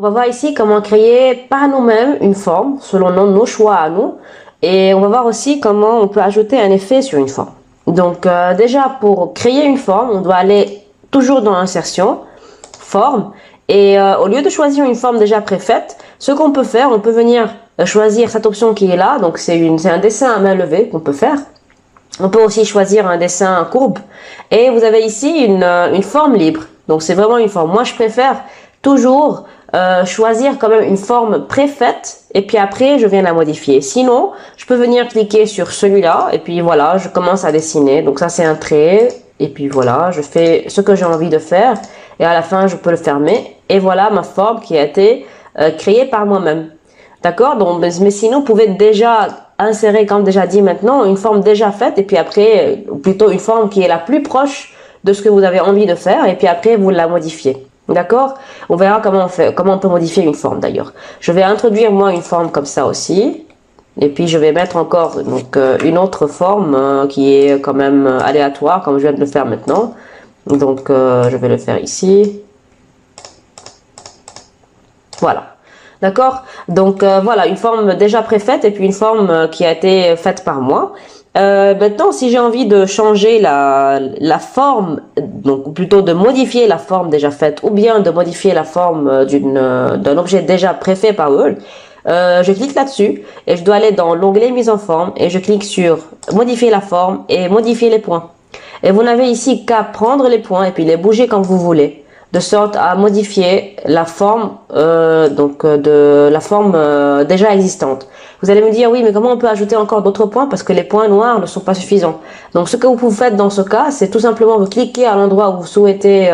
va voir ici comment créer par nous-mêmes une forme selon nos choix à nous. Et on va voir aussi comment on peut ajouter un effet sur une forme. Donc déjà pour créer une forme, on doit aller toujours dans insertion, forme. Et au lieu de choisir une forme déjà préfaite, ce qu'on peut faire, on peut venir choisir cette option qui est là. Donc c'est un dessin à main levée qu'on peut faire. On peut aussi choisir un dessin courbe. Et vous avez ici une forme libre. Donc c'est vraiment une forme. Moi je préfère toujours choisir quand même une forme préfaite et puis après je viens la modifier. Sinon, je peux venir cliquer sur celui-là et puis voilà, je commence à dessiner. Donc ça c'est un trait et puis voilà, je fais ce que j'ai envie de faire et à la fin je peux le fermer et voilà ma forme qui a été créée par moi-même. D'accord? Donc mais sinon, vous pouvez déjà insérer, comme déjà dit maintenant, une forme déjà faite et puis après, plutôt une forme qui est la plus proche de ce que vous avez envie de faire et puis après vous la modifiez. D'accord? On verra comment on fait, comment on peut modifier une forme d'ailleurs. Je vais introduire moi une forme comme ça aussi. Et puis je vais mettre encore donc une autre forme qui est quand même aléatoire comme je viens de le faire maintenant. Donc je vais le faire ici. Voilà. D'accord? Donc voilà, une forme déjà préfaite et puis une forme qui a été faite par moi. Maintenant, si j'ai envie de changer la forme, donc plutôt de modifier la forme déjà faite ou bien de modifier la forme d'un objet déjà préfet par Word, je clique là-dessus et je dois aller dans l'onglet mise en forme et je clique sur modifier la forme et modifier les points. Et vous n'avez ici qu'à prendre les points et puis les bouger comme vous voulez, de sorte à modifier la forme de la forme déjà existante. Vous allez me dire oui, mais comment on peut ajouter encore d'autres points parce que les points noirs ne sont pas suffisants. Donc ce que vous faites dans ce cas, c'est tout simplement vous cliquez à l'endroit où vous souhaitez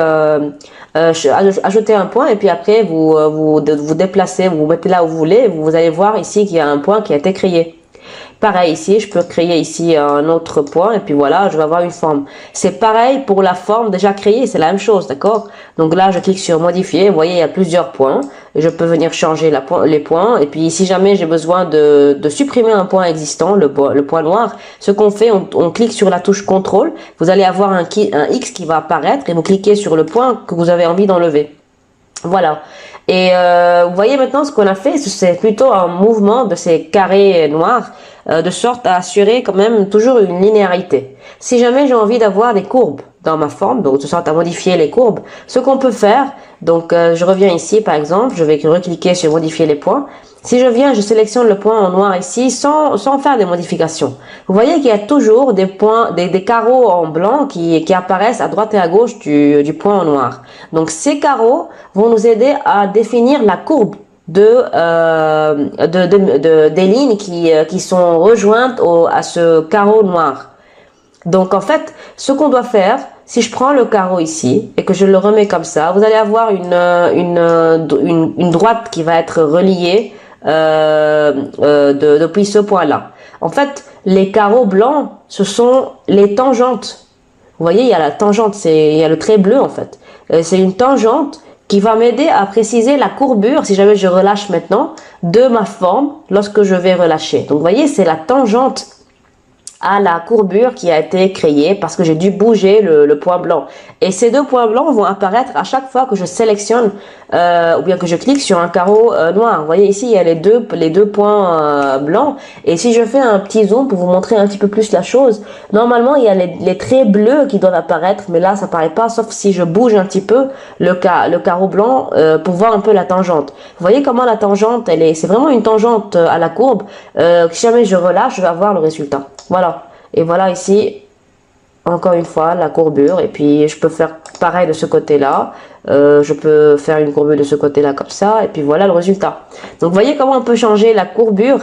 ajouter un point et puis après vous déplacez, vous mettez là où vous voulez, vous allez voir ici qu'il y a un point qui a été créé. Pareil ici, je peux créer ici un autre point et puis voilà, je vais avoir une forme. C'est pareil pour la forme déjà créée, c'est la même chose, d'accord? Donc là, je clique sur modifier, vous voyez, il y a plusieurs points. Et je peux venir changer les points et puis si jamais j'ai besoin de supprimer un point existant, le point noir, ce qu'on fait, on clique sur la touche contrôle, vous allez avoir un X qui va apparaître et vous cliquez sur le point que vous avez envie d'enlever. Voilà. Et vous voyez maintenant ce qu'on a fait, c'est plutôt un mouvement de ces carrés noirs de sorte à assurer quand même toujours une linéarité. Si jamais j'ai envie d'avoir des courbes dans ma forme, donc de sorte à modifier les courbes, ce qu'on peut faire, donc je reviens ici par exemple, je vais recliquer sur modifier les points. Si je viens, je sélectionne le point en noir ici sans faire des modifications. Vous voyez qu'il y a toujours des points, des carreaux en blanc qui apparaissent à droite et à gauche du point en noir. Donc ces carreaux vont nous aider à définir la courbe des lignes qui sont rejointes à ce carreau noir. Donc en fait, ce qu'on doit faire, si je prends le carreau ici et que je le remets comme ça, vous allez avoir une droite qui va être reliée depuis ce point-là. En fait, les carreaux blancs, ce sont les tangentes. Vous voyez, il y a la tangente, il y a le trait bleu en fait. C'est une tangente qui va m'aider à préciser la courbure, si jamais je relâche maintenant, de ma forme lorsque je vais relâcher. Donc vous voyez, c'est la tangente à la courbure qui a été créée parce que j'ai dû bouger le point blanc. Et ces deux points blancs vont apparaître à chaque fois que je sélectionne ou bien que je clique sur un carreau noir. Vous voyez ici, il y a les deux points blancs. Et si je fais un petit zoom pour vous montrer un petit peu plus la chose, normalement, il y a les traits bleus qui doivent apparaître, mais là, ça paraît pas, sauf si je bouge un petit peu le carreau blanc pour voir un peu la tangente. Vous voyez comment la tangente, c'est vraiment une tangente à la courbe. Si jamais je relâche, je vais avoir le résultat. Voilà. Et voilà ici, encore une fois, la courbure. Et puis, je peux faire pareil de ce côté-là. Je peux faire une courbure de ce côté-là comme ça. Et puis, voilà le résultat. Donc, vous voyez comment on peut changer la courbure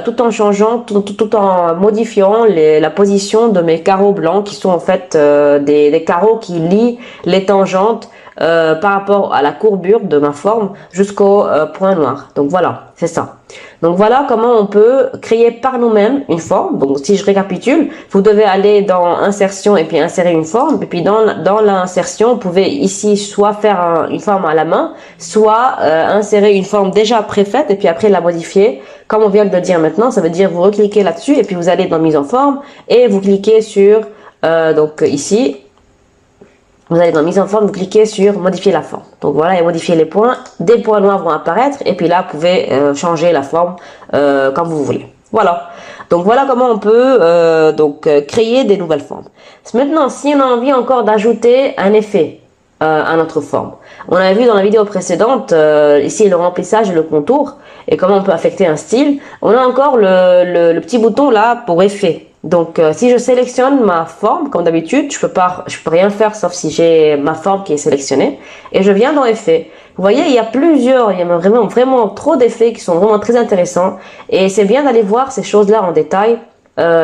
tout en changeant, tout en modifiant la position de mes carreaux blancs qui sont en fait des carreaux qui lient les tangentes par rapport à la courbure de ma forme jusqu'au point noir. Donc voilà, c'est ça. Donc voilà comment on peut créer par nous-mêmes une forme. Donc si je récapitule, vous devez aller dans insertion et puis insérer une forme. Et puis dans l'insertion, vous pouvez ici soit faire une forme à la main, soit insérer une forme déjà préfaite et puis après la modifier. Comme on vient de le dire maintenant, ça veut dire vous recliquez là-dessus et puis vous allez dans mise en forme et vous cliquez sur donc ici. vous allez dans mise en forme, vous cliquez sur modifier la forme. Donc voilà, et modifier les points, des points noirs vont apparaître et puis là vous pouvez changer la forme comme vous voulez. Voilà. Donc voilà comment on peut créer des nouvelles formes. Maintenant, si on a envie encore d'ajouter un effet à notre forme. On a vu dans la vidéo précédente, ici le remplissage et le contour, et comment on peut affecter un style. On a encore le petit bouton là pour effet. Donc si je sélectionne ma forme, comme d'habitude, je peux rien faire sauf si j'ai ma forme qui est sélectionnée, et je viens dans effet. Vous voyez, il y a vraiment trop d'effets qui sont vraiment très intéressants, et c'est bien d'aller voir ces choses-là en détail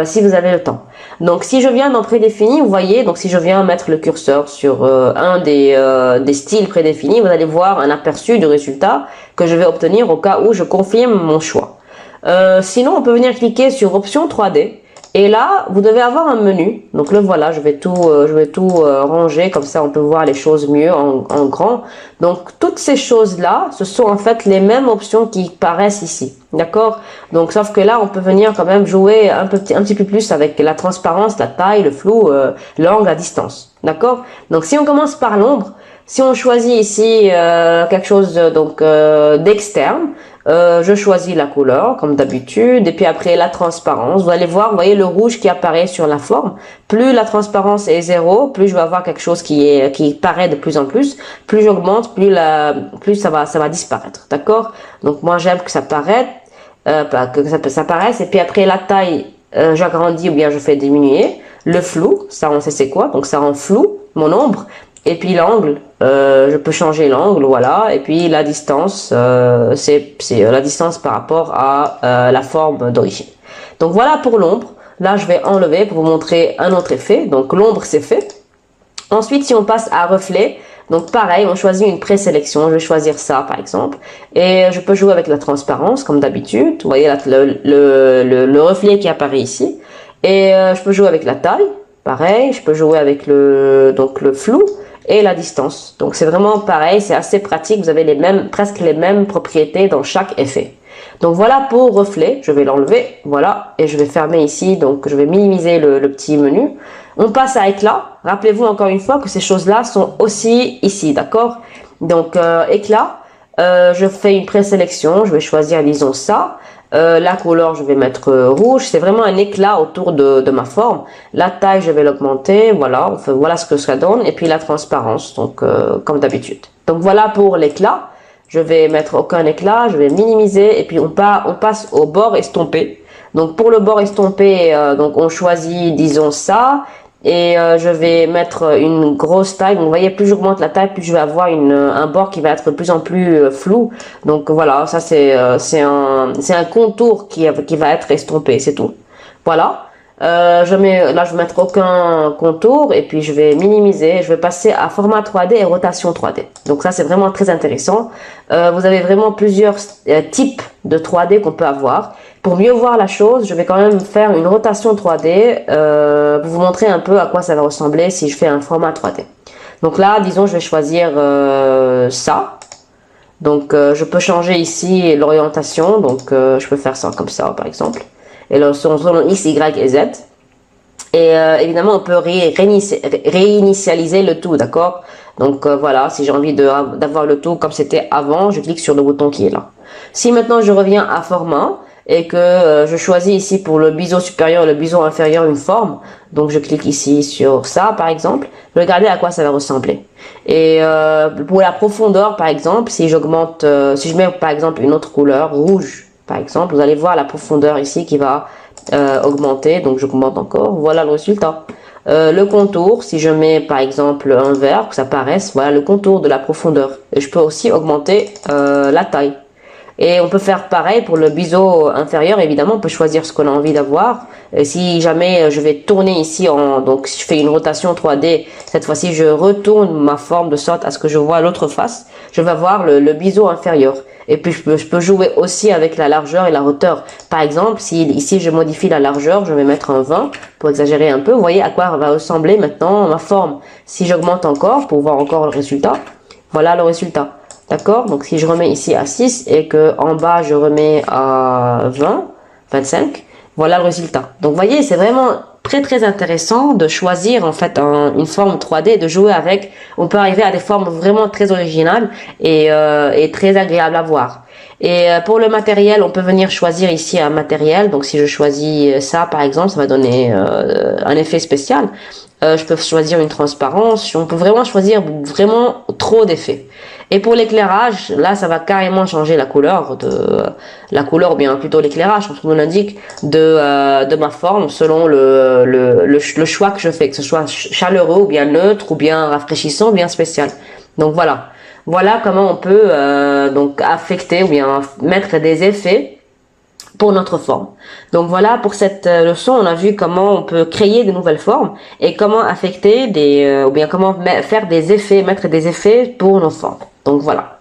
si vous avez le temps. Donc si je viens dans prédéfini, vous voyez, donc si je viens mettre le curseur sur un des styles prédéfinis, vous allez voir un aperçu du résultat que je vais obtenir au cas où je confirme mon choix. Sinon, on peut venir cliquer sur option 3D. Et là, vous devez avoir un menu. Donc le voilà, je vais tout ranger, comme ça on peut voir les choses mieux en grand. Donc toutes ces choses-là, ce sont en fait les mêmes options qui paraissent ici. D'accord? Donc sauf que là, on peut venir quand même jouer un petit peu plus avec la transparence, la taille, le flou, l'angle, la distance. D'accord? Donc si on commence par l'ombre, si on choisit ici quelque chose d'externe, je choisis la couleur comme d'habitude et puis après la transparence. Vous allez voir, vous voyez le rouge qui apparaît sur la forme. Plus la transparence est 0, plus je vais avoir quelque chose qui paraît de plus en plus. Plus j'augmente, plus ça va disparaître. D'accord? Donc moi j'aime que ça paraisse, ça paraisse. Et puis après la taille, j'agrandis ou bien je fais diminuer. Le flou, ça on sait c'est quoi, donc ça rend flou mon ombre. Et puis l'angle, je peux changer l'angle, voilà. Et puis la distance, c'est la distance par rapport à la forme d'origine. Donc voilà pour l'ombre. Là, je vais enlever pour vous montrer un autre effet. Donc l'ombre, c'est fait. Ensuite, si on passe à reflet, donc pareil, on choisit une présélection. Je vais choisir ça, par exemple. Et je peux jouer avec la transparence, comme d'habitude. Vous voyez là, le reflet qui apparaît ici. Et je peux jouer avec la taille. Pareil, je peux jouer avec le flou et la distance. Donc c'est vraiment pareil, c'est assez pratique, vous avez presque les mêmes propriétés dans chaque effet. Donc voilà pour reflet, je vais l'enlever, voilà, et je vais fermer ici, donc je vais minimiser le petit menu. On passe à éclat, rappelez-vous encore une fois que ces choses-là sont aussi ici, d'accord? Donc éclat, je fais une présélection, je vais choisir, disons ça. La couleur, je vais mettre rouge. C'est vraiment un éclat autour de ma forme. La taille, je vais l'augmenter. Voilà, voilà ce que ça donne. Et puis la transparence, donc comme d'habitude. Donc voilà pour l'éclat. Je vais mettre aucun éclat. Je vais minimiser. Et puis on passe au bord estompé. Donc pour le bord estompé, donc on choisit, disons ça. Et je vais mettre une grosse taille. Donc vous voyez, plus j'augmente la taille, plus je vais avoir un bord qui va être de plus en plus flou. Donc voilà, ça c'est un contour qui va être estompé, c'est tout. Voilà. Là je vais mettre aucun contour et puis je vais minimiser. Je vais passer à format 3D et rotation 3D. Donc ça c'est vraiment très intéressant. Vous avez vraiment plusieurs types de 3D qu'on peut avoir. Pour mieux voir la chose, je vais quand même faire une rotation 3D pour vous montrer un peu à quoi ça va ressembler si je fais un format 3D. Donc là, disons, je vais choisir ça. Donc je peux changer ici l'orientation. Donc je peux faire ça comme ça, par exemple. Et là, selon X, Y et Z. Et évidemment, on peut réinitialiser le tout, d'accord? Donc voilà, si j'ai envie d'avoir le tout comme c'était avant, je clique sur le bouton qui est là. Si maintenant je reviens à format, et que je choisis ici pour le biseau supérieur et le biseau inférieur une forme, donc je clique ici sur ça par exemple, regardez à quoi ça va ressembler. Et pour la profondeur par exemple, si j'augmente, si je mets par exemple une autre couleur, rouge par exemple, vous allez voir la profondeur ici qui va augmenter, donc j'augmente encore, voilà le résultat. Le contour, si je mets par exemple un vert, que ça paraisse, voilà le contour de la profondeur. Et je peux aussi augmenter la taille. Et on peut faire pareil pour le biseau inférieur, évidemment, on peut choisir ce qu'on a envie d'avoir. Si jamais je vais tourner ici, donc si je fais une rotation 3D, cette fois-ci je retourne ma forme de sorte à ce que je vois l'autre face, je vais voir le biseau inférieur. Et puis je peux jouer aussi avec la largeur et la hauteur. Par exemple, si ici je modifie la largeur, je vais mettre un 20 pour exagérer un peu. Vous voyez à quoi va ressembler maintenant ma forme. Si j'augmente encore pour voir encore le résultat, voilà le résultat. D'accord? Donc si je remets ici à 6 et que en bas je remets à 25, voilà le résultat. Donc vous voyez, c'est vraiment très intéressant de choisir en fait une forme 3D, de jouer avec. On peut arriver à des formes vraiment très originales et très agréables à voir. Et pour le matériel, on peut venir choisir ici un matériel. Donc si je choisis ça par exemple, ça va donner un effet spécial. Je peux choisir une transparence. On peut vraiment choisir vraiment trop d'effets. Et pour l'éclairage, là, ça va carrément changer la couleur ou bien plutôt l'éclairage, comme on indique, de ma forme selon le choix que je fais, que ce soit chaleureux ou bien neutre ou bien rafraîchissant ou bien spécial. Donc voilà. Voilà comment on peut donc affecter ou bien mettre des effets pour notre forme. Donc voilà, pour cette leçon, on a vu comment on peut créer de nouvelles formes et comment affecter ou bien comment faire des effets, mettre des effets pour nos formes. Donc voilà.